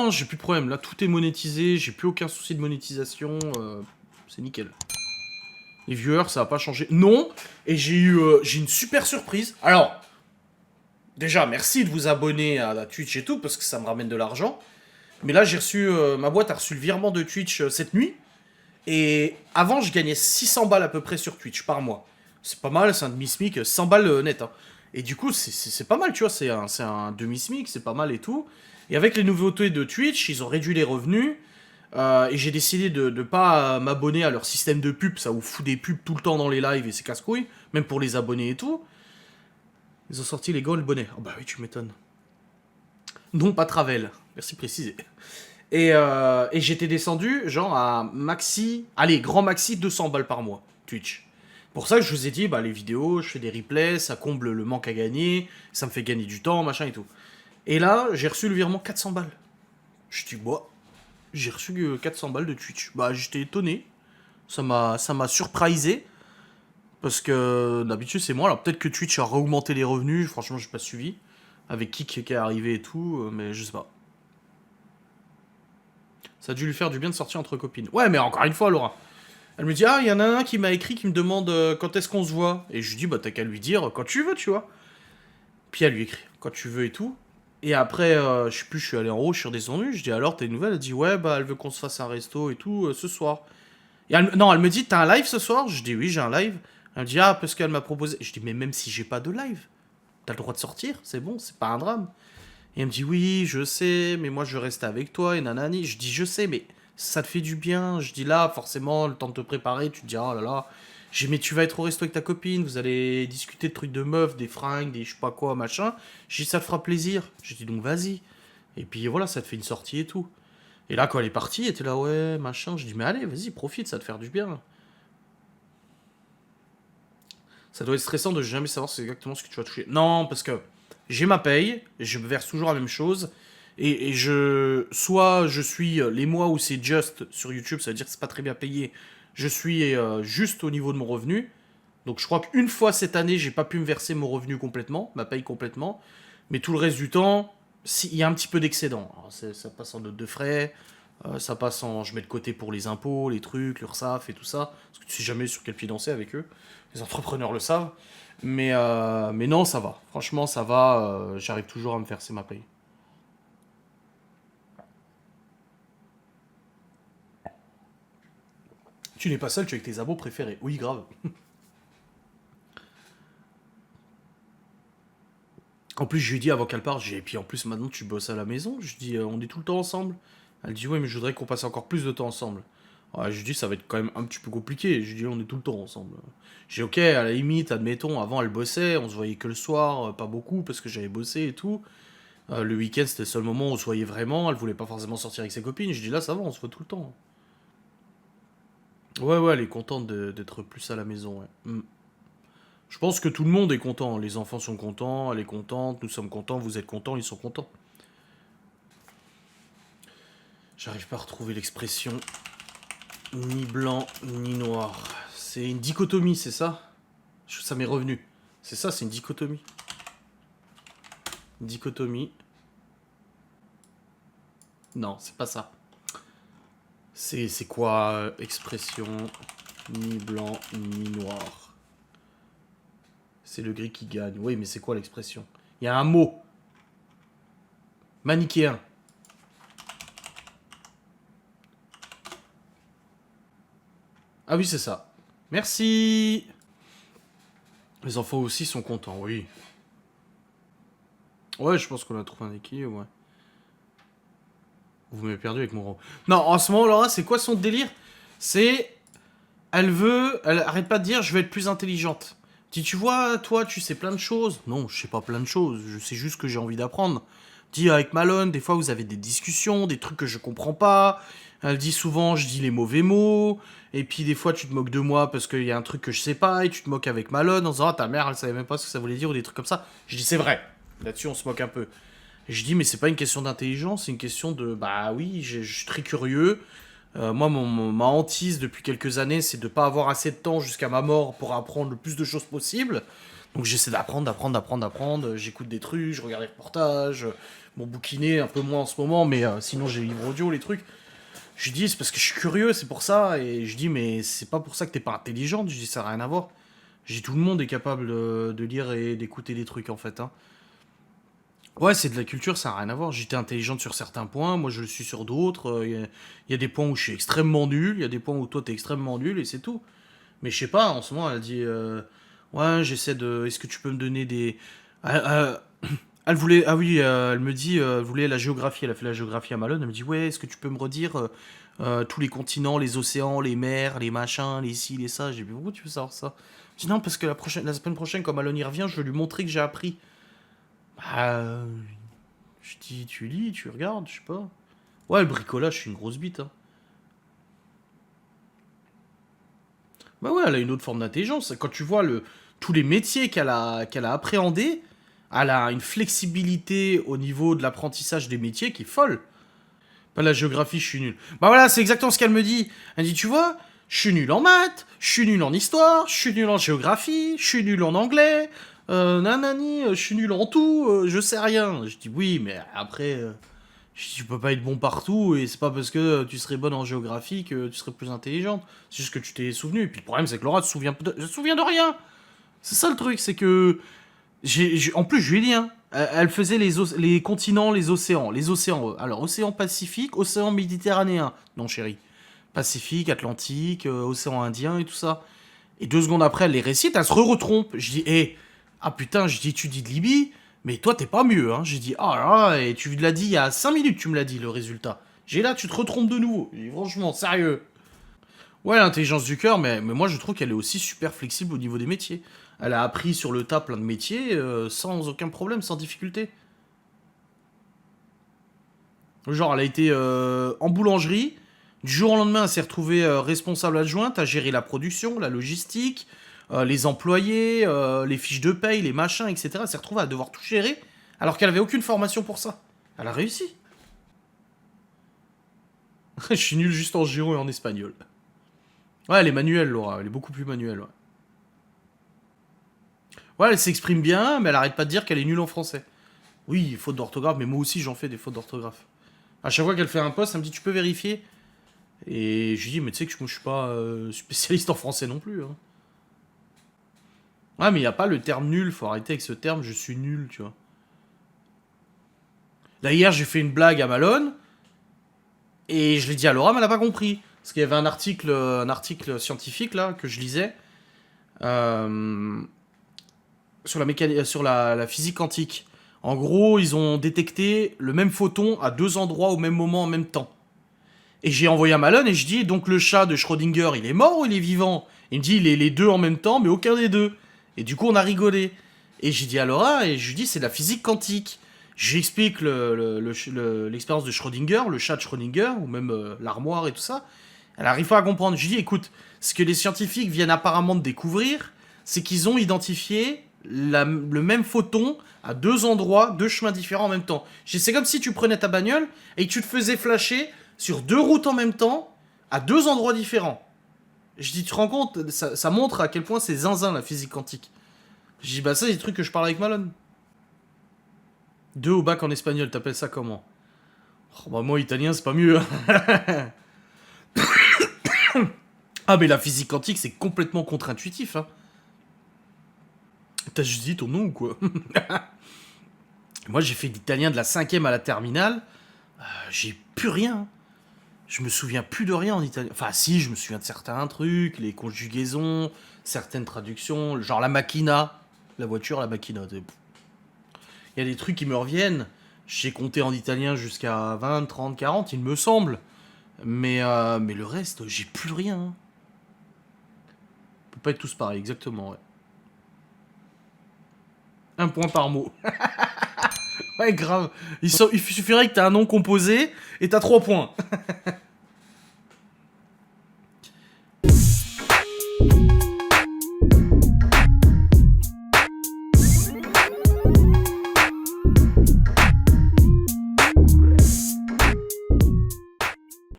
non, j'ai plus de problème. Là, tout est monétisé. J'ai plus aucun souci de monétisation. C'est nickel. Les viewers, ça va pas changer. Non. Et j'ai une super surprise. Alors, déjà, merci de vous abonner à la Twitch et tout, parce que ça me ramène de l'argent. Mais là, j'ai reçu... ma boîte a reçu le virement de Twitch cette nuit. Et avant, je gagnais 600 balles à peu près sur Twitch par mois. C'est pas mal, c'est un demi-smic, 100 balles net. Hein. Et du coup, c'est pas mal, tu vois, c'est un demi-smic, c'est pas mal et tout. Et avec les nouveautés de Twitch, ils ont réduit les revenus. Et j'ai décidé de ne pas m'abonner à leur système de pub. Ça vous fout des pubs tout le temps dans les lives et c'est casse-couille. Même pour les abonnés et tout. Ils ont sorti les gold bonnets. Oh bah oui, tu m'étonnes. Non, pas Travel. Merci de préciser. Et j'étais descendu, genre, à maxi... Allez, grand maxi, 200 balles par mois, Twitch. Pour ça, je vous ai dit, bah, les vidéos, je fais des replays, ça comble le manque à gagner, ça me fait gagner du temps, machin et tout. Et là, j'ai reçu le virement 400 balles. Je dis, bah, j'ai reçu 400 balles de Twitch. Bah, j'étais étonné. Ça m'a surprisé. Parce que d'habitude, c'est moi. Alors, peut-être que Twitch a augmenté les revenus. Franchement, j'ai pas suivi. Avec qui est arrivé et tout, mais je sais pas. Ça a dû lui faire du bien de sortir entre copines. Ouais, mais encore une fois, Laura. Elle me dit, ah, il y en a un qui m'a écrit qui me demande quand est-ce qu'on se voit. Et je lui dis, bah, t'as qu'à lui dire quand tu veux, tu vois. Puis elle lui écrit quand tu veux et tout. Et après, je sais plus, je suis allé en haut, je suis redescendu. Je dis, alors, t'as une nouvelle? Elle dit, ouais, bah, elle veut qu'on se fasse un resto et tout ce soir. Et non, elle me dit, t'as un live ce soir? Je dis, oui, j'ai un live. Elle me dit, ah, parce qu'elle m'a proposé. Je dis, mais même si j'ai pas de live, t'as le droit de sortir, c'est bon, c'est pas un drame. Et elle me dit, oui, je sais, mais moi je reste avec toi, et nanani. Je dis, je sais, mais ça te fait du bien. Je dis, là, forcément, le temps de te préparer, tu te dis, oh là là. J'ai dit, mais tu vas être au resto avec ta copine, vous allez discuter de trucs de meufs, des fringues, des je sais pas quoi, machin. Je dis, ça te fera plaisir. Je dis, donc vas-y. Et puis voilà, ça te fait une sortie et tout. Et là, quand elle est partie, elle était là, ouais, machin. Je dis, mais allez, vas-y, profite, ça te faire du bien. Ça doit être stressant de jamais savoir c'est exactement ce que tu vas toucher. Non, parce que j'ai ma paye, je me verse toujours la même chose. Et soit je suis les mois où c'est just sur YouTube, ça veut dire que c'est pas très bien payé. Je suis juste au niveau de mon revenu. Donc je crois qu'une fois cette année, j'ai pas pu me verser mon revenu complètement, ma paye complètement. Mais tout le reste du temps, il y a un petit peu d'excédent. Ça passe en note de frais, ça passe en... Je mets de côté pour les impôts, les trucs, l'URSSAF et tout ça. Parce que tu sais jamais sur quel pied danser avec eux. Les entrepreneurs le savent. Mais non, ça va. Franchement, ça va. J'arrive toujours à me verser ma paye. Tu n'es pas seul, tu es avec tes abos préférés. Oui, grave. En plus, je lui dis avant qu'elle parte, et puis en plus, maintenant, tu bosses à la maison. Je dis, on est tout le temps ensemble. Elle dit, ouais, mais je voudrais qu'on passe encore plus de temps ensemble. Ouais, je lui dis, ça va être quand même un petit peu compliqué. Je lui dis, on est tout le temps ensemble. J'ai dit, ok, à la limite, admettons, avant, elle bossait, on se voyait que le soir, pas beaucoup, parce que j'avais bossé et tout. Le week-end, c'était le seul moment où on se voyait vraiment. Elle voulait pas forcément sortir avec ses copines. Je dis, là, ça va, on se voit tout le temps. Ouais, ouais, elle est contente d'être plus à la maison, ouais. Je pense que tout le monde est content. Les enfants sont contents, elle est contente, nous sommes contents, vous êtes contents, ils sont contents. J'arrive pas à retrouver l'expression ni blanc ni noir. C'est une dichotomie, c'est ça? Ça m'est revenu. C'est ça, c'est une dichotomie. Dichotomie. Non, c'est pas ça. C'est quoi expression ni blanc ni noir? C'est le gris qui gagne. Oui, mais c'est quoi l'expression? Il y a un mot. Manichéen. Ah oui, c'est ça. Merci. Les enfants aussi sont contents, oui. Ouais, je pense qu'on a trouvé un équilibre, ouais. Vous m'avez perdu avec mon rond. Non, en ce moment, Laura, c'est quoi son délire? C'est... Elle arrête pas de dire, je vais être plus intelligente. Dis, tu vois, toi, tu sais plein de choses. Non, je sais pas plein de choses. Je sais juste que j'ai envie d'apprendre. Dis, avec Malone, des fois, vous avez des discussions, des trucs que je comprends pas. Elle dit souvent, je dis les mauvais mots. Et puis, des fois, tu te moques de moi parce qu'il y a un truc que je sais pas. Et tu te moques avec Malone en disant, ah, ta mère, elle savait même pas ce que ça voulait dire ou des trucs comme ça. Je dis, c'est vrai. Là-dessus, on se moque un peu. Et je dis, mais c'est pas une question d'intelligence, c'est une question de, bah oui, je suis très curieux. Moi, ma hantise depuis quelques années, c'est de pas avoir assez de temps jusqu'à ma mort pour apprendre le plus de choses possible. Donc j'essaie d'apprendre. J'écoute des trucs, je regarde des reportages. Bon, bouquiner un peu moins en ce moment, mais sinon j'ai les livres audio, les trucs. Je dis, c'est parce que je suis curieux, c'est pour ça. Et je dis, mais c'est pas pour ça que t'es pas intelligente. Je dis, ça n'a rien à voir. Je dis, tout le monde est capable de lire et d'écouter des trucs, en fait. Hein. Ouais, c'est de la culture, ça n'a rien à voir. J'étais intelligente sur certains points, moi je le suis sur d'autres. Il y a des points où je suis extrêmement nul, il y a des points où toi t'es extrêmement nul, et c'est tout. Mais je sais pas, en ce moment elle a dit, ouais, j'essaie de... Est-ce que tu peux me donner des... Elle voulait... Ah oui, elle me dit, elle voulait la géographie, elle a fait la géographie à Malone, elle me dit, ouais, est-ce que tu peux me redire tous les continents, les océans, les mers, les machins, les ci, les ça. J'ai dit, pourquoi tu veux savoir ça? Je dis, non, parce que la semaine prochaine, quand Malone y revient, je vais lui montrer que j'ai appris. Bah, je dis, tu lis, tu regardes, je sais pas. Ouais, le bricolage, je suis une grosse bite. Hein. Bah ouais, elle a une autre forme d'intelligence. Quand tu vois tous les métiers qu'elle a appréhendés, elle a une flexibilité au niveau de l'apprentissage des métiers qui est folle. Bah, la géographie, je suis nul. Bah voilà, c'est exactement ce qu'elle me dit. Elle dit, tu vois, je suis nul en maths, je suis nul en histoire, je suis nul en géographie, je suis nul en anglais, nanani, je suis nul en tout, je sais rien. Je dis, oui, mais après, tu peux pas être bon partout, et c'est pas parce que tu serais bonne en géographie que tu serais plus intelligente. C'est juste que tu t'es souvenu. Et puis le problème, c'est que Laura se souvient de rien. C'est ça le truc, c'est que en plus, Julien, elle faisait les continents, les océans. Les océans, alors, océan Pacifique, océan Méditerranéen. Non, chérie. Pacifique, Atlantique, océan Indien et tout ça. Et 2 secondes après, elle les récite, elle se retrompe. Je dis, hé, ah putain, je dis, tu dis de Libye, mais toi, t'es pas mieux, hein. J'ai dit, ah là, là, et tu l'as dit il y a 5 minutes, tu me l'as dit, le résultat. J'ai là, tu te retrompes de nouveau. J'ai dit, franchement, sérieux. Ouais, l'intelligence du cœur, mais moi je trouve qu'elle est aussi super flexible au niveau des métiers. Elle a appris sur le tas plein de métiers sans aucun problème, sans difficulté. Genre, elle a été en boulangerie, du jour au lendemain, elle s'est retrouvée responsable adjointe, à gérer la production, la logistique, les employés, les fiches de paye, les machins, etc. Elle s'est retrouvée à devoir tout gérer, alors qu'elle avait aucune formation pour ça. Elle a réussi. Je suis nul juste en géo et en espagnol. Ouais, elle est manuelle, Laura, elle est beaucoup plus manuelle, ouais. Ouais, elle s'exprime bien, mais elle arrête pas de dire qu'elle est nulle en français. Oui, faute d'orthographe, mais moi aussi j'en fais des fautes d'orthographe. À chaque fois qu'elle fait un post, elle me dit tu peux vérifier. Et je lui dis mais tu sais que moi je suis pas spécialiste en français non plus. Hein. Ouais, mais il y a pas le terme nul, faut arrêter avec ce terme, je suis nul, tu vois. Là hier j'ai fait une blague à Malone et je l'ai dit à Laura, mais elle a pas compris. Parce qu'il y avait un article scientifique là que je lisais euh, sur la physique quantique. En gros, ils ont détecté le même photon à 2 endroits au même moment en même temps. Et j'ai envoyé à Malone et je dis, donc le chat de Schrödinger, il est mort ou il est vivant? Il me dit, il est les deux en même temps, mais aucun des deux. Et du coup, on a rigolé. Et j'ai dit à Laura, et je lui dis, c'est la physique quantique. J'explique l'expérience de Schrödinger, le chat de Schrödinger, ou même l'armoire et tout ça. Elle arrive pas à comprendre. Je lui dis, écoute, ce que les scientifiques viennent apparemment de découvrir, c'est qu'ils ont identifié le même photon à 2 endroits, 2 chemins différents en même temps. C'est comme si tu prenais ta bagnole et que tu te faisais flasher sur 2 routes en même temps, à 2 endroits différents. Je dis, tu te rends compte, ça montre à quel point c'est zinzin la physique quantique. Je dis, bah ça, c'est des trucs que je parle avec Malone. 2 au bac en espagnol, t'appelles ça comment? Oh, bah moi, italien, c'est pas mieux. Hein. Ah, mais la physique quantique, c'est complètement contre-intuitif. Hein. T'as juste dit ton nom ou quoi? Moi, j'ai fait l'italien de la 5e à la terminale. J'ai plus rien. Je me souviens plus de rien en italien. Enfin, si, je me souviens de certains trucs, les conjugaisons, certaines traductions, genre la macchina. La voiture, la macchina. Il y a des trucs qui me reviennent. J'ai compté en italien jusqu'à 20, 30, 40, il me semble. Mais le reste, j'ai plus rien. Hein. On peut pas être tous pareils, exactement, ouais. Un point par mot. Ouais, grave. Il suffirait que t'aies un nom composé et t'as 3 points.